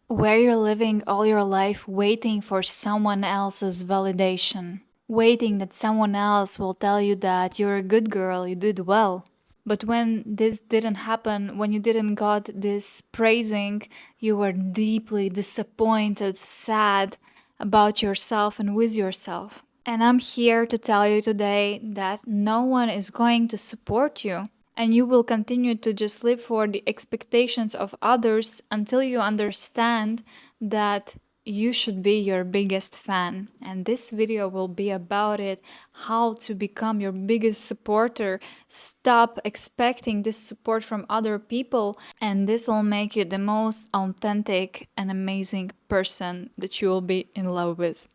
Where you're living all your life waiting for someone else's validation, waiting that someone else will tell you that you're a good girl, you did well. But when this didn't happen, when you didn't got this praising, you were deeply disappointed, sad about yourself and with yourself. And I'm here to tell you today that no one is going to support you. And you will continue to just live for the expectations of others until you understand that you should be your biggest fan. And this video will be about it, how to become your biggest supporter. Stop expecting this support from other people, and this will make you the most authentic and amazing person that you will be in love with.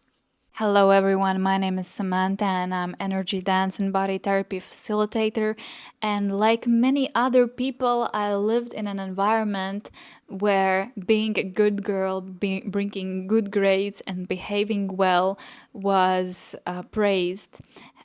Hello everyone, my name is Samantha and I'm energy dance and body therapy facilitator. And like many other people, I lived in an environment where being a good girl, bringing good grades and behaving well was praised.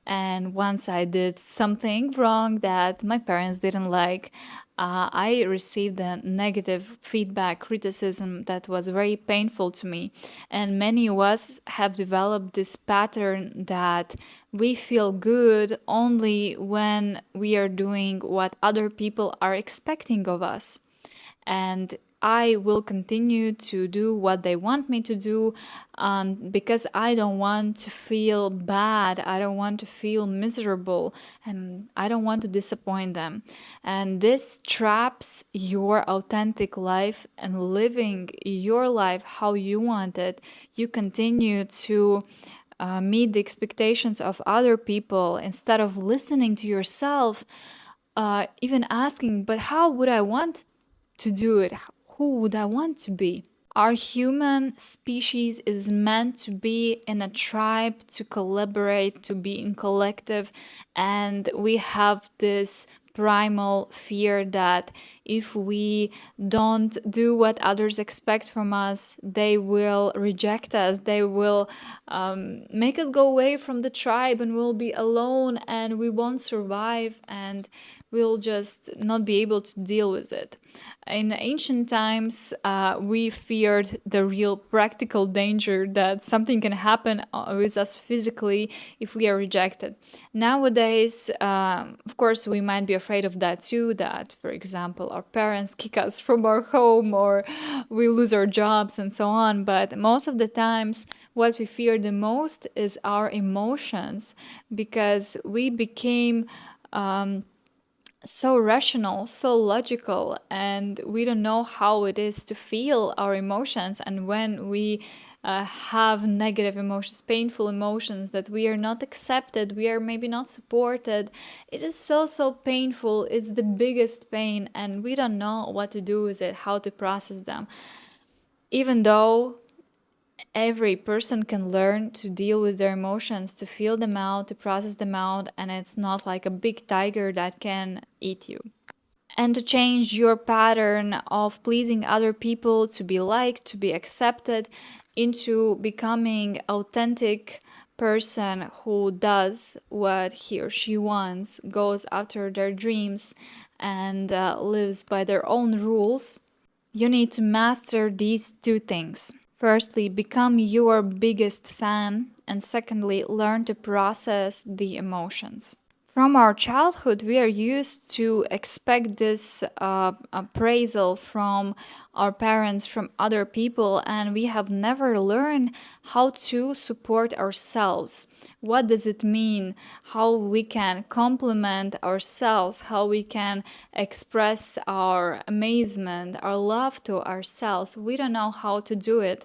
And once I did something wrong that my parents didn't like, I received a negative feedback, criticism that was very painful to me. And many of us have developed this pattern that we feel good only when we are doing what other people are expecting of us. And I will continue to do what they want me to do, because I don't want to feel bad. I don't want to feel miserable, and I don't want to disappoint them. And this traps your authentic life and living your life how you want it. You continue to meet the expectations of other people instead of listening to yourself, even asking, but how would I want to do it? Who would I want to be? Our human species is meant to be in a tribe, to collaborate, to be in collective, and we have this primal fear that if we don't do what others expect from us, they will reject us, they will make us go away from the tribe, and we'll be alone and we won't survive, and we'll just not be able to deal with it. In ancient times, we feared the real practical danger that something can happen with us physically if we are rejected. Nowadays, of course, we might be afraid of that too, that, for example, our parents kick us from our home or we lose our jobs and so on. But most of the times, what we fear the most is our emotions, because we became so rational, so logical, and we don't know how it is to feel our emotions. And when we have negative emotions, painful emotions, that we are not accepted, we are maybe not supported, it is so, so painful. It's the biggest pain, and we don't know what to do with it, how to process them. Even though every person can learn to deal with their emotions, to feel them out, to process them out, and it's not like a big tiger that can eat you. And to change your pattern of pleasing other people, to be liked, to be accepted, into becoming authentic person who does what he or she wants, goes after their dreams, and lives by their own rules, you need to master these two things. Firstly, become your biggest fan, and secondly, learn to process the emotions. From our childhood, we are used to expect this appraisal from our parents, from other people, and we have never learned how to support ourselves. What does it mean? How we can compliment ourselves, how we can express our amazement, our love to ourselves. We don't know how to do it.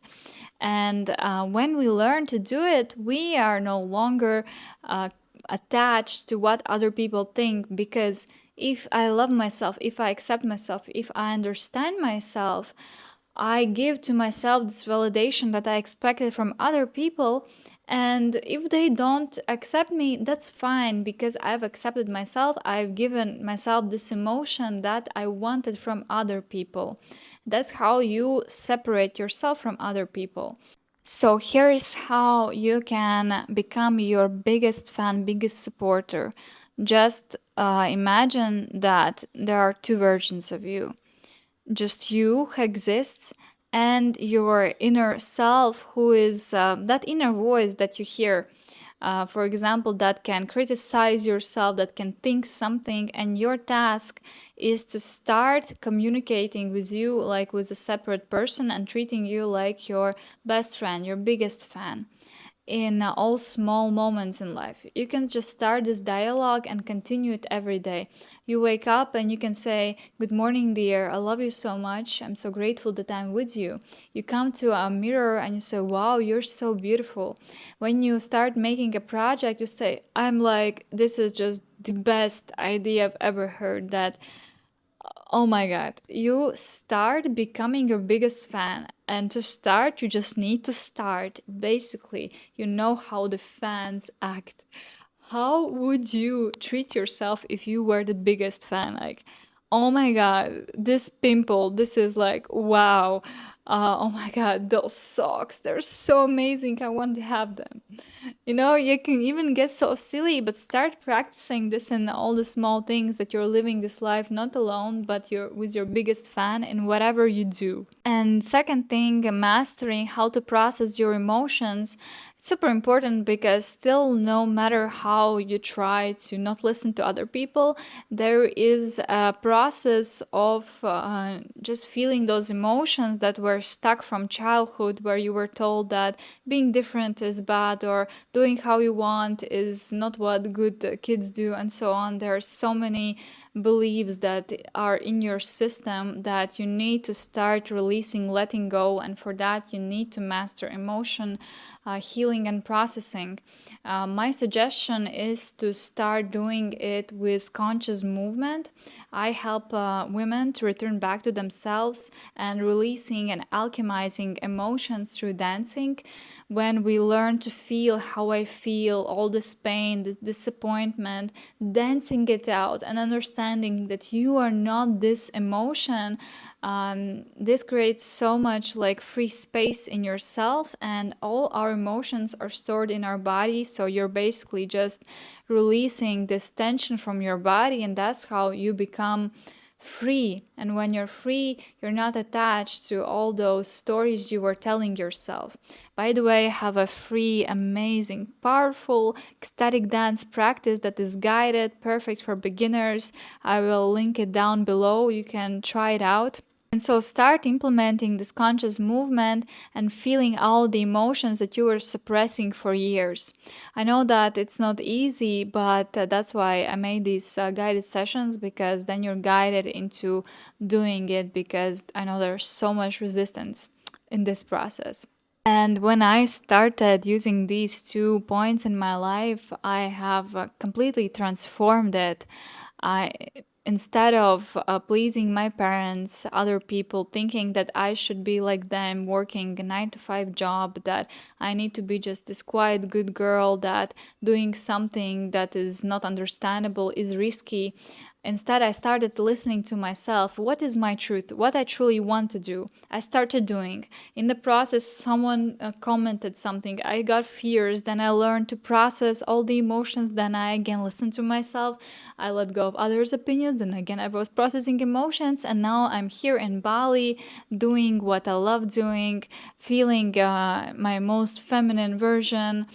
And when we learn to do it, we are no longer attached to what other people think, because if I love myself, if I accept myself, if I understand myself, I give to myself this validation that I expected from other people. And if they don't accept me, that's fine, because I've accepted myself. I've given myself this emotion that I wanted from other people. That's how you separate yourself from other people. So here is how you can become your biggest fan, biggest supporter. Just imagine that there are two versions of you. Just you who exists, and your inner self, who is that inner voice that you hear. For example, that can criticize yourself, that can think something, and your task is to start communicating with you like with a separate person and treating you like your best friend, your biggest fan in all small moments in life. You can just start this dialogue and continue it every day. You wake up and you can say, "Good morning, dear. I love you so much. I'm so grateful that I'm with you." You come to a mirror and you say, "Wow, you're so beautiful." When you start making a project, you say, "I'm like, this is just the best idea I've ever heard." That Oh my God, you start becoming your biggest fan. And to start, you just need to start. Basically, you know how the fans act. How would you treat yourself if you were the biggest fan? Like, oh my God, this pimple, this is like, wow. Oh my God, those socks, they're so amazing. I want to have them. You can even get so silly, but start practicing this in all the small things that you're living this life not alone, but you're with your biggest fan in whatever you do. And second thing, mastering how to process your emotions. It's super important because still, no matter how you try to not listen to other people, there is a process of just feeling those emotions that were stuck from childhood, where you were told that being different is bad or doing how you want is not what good kids do, and so on. There are so many beliefs that are in your system that you need to start releasing, letting go, and for that you need to master emotion healing and processing. My suggestion is to start doing it with conscious movement. I help women to return back to themselves and releasing and alchemizing emotions through dancing. When we learn to feel how I feel, all this pain, this disappointment, dancing it out and understanding that you are not this emotion, this creates so much like free space in yourself, and all our emotions are stored in our body. So you're basically just releasing this tension from your body, and that's how you become free. And when you're free, you're not attached to all those stories you were telling yourself. By the way, I have a free, amazing, powerful ecstatic dance practice that is guided, perfect for beginners. I will link it down below. You can try it out. And so start implementing this conscious movement and feeling out the emotions that you were suppressing for years. I know that it's not easy, but that's why I made these guided sessions, because then you're guided into doing it, because I know there's so much resistance in this process. And when I started using these 2 points in my life, I have completely transformed it. I Instead of pleasing my parents, other people, thinking that I should be like them, working a 9 to 5 job, that I need to be just this quiet good girl, that doing something that is not understandable is risky. Instead, I started listening to myself. What is my truth? What I truly want to do? I started doing. In the process, someone commented something. I got fears. Then I learned to process all the emotions. Then I again listened to myself. I let go of others' opinions. Then again, I was processing emotions. And now I'm here in Bali doing what I love doing, feeling my most feminine version.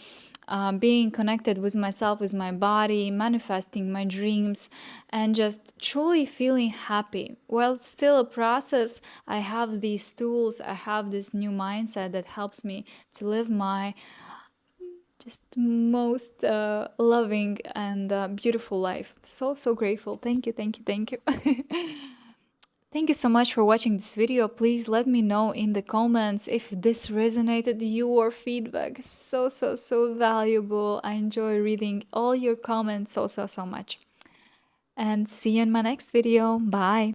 Being connected with myself, with my body, manifesting my dreams, and just truly feeling happy. While it's still a process, I have these tools, I have this new mindset that helps me to live my just most loving and beautiful life. So, so grateful. Thank you, thank you, thank you. Thank you so much for watching this video. Please let me know in the comments if this resonated. Your feedback is so, so, so valuable. I enjoy reading all your comments so, so, so much. And see you in my next video. Bye.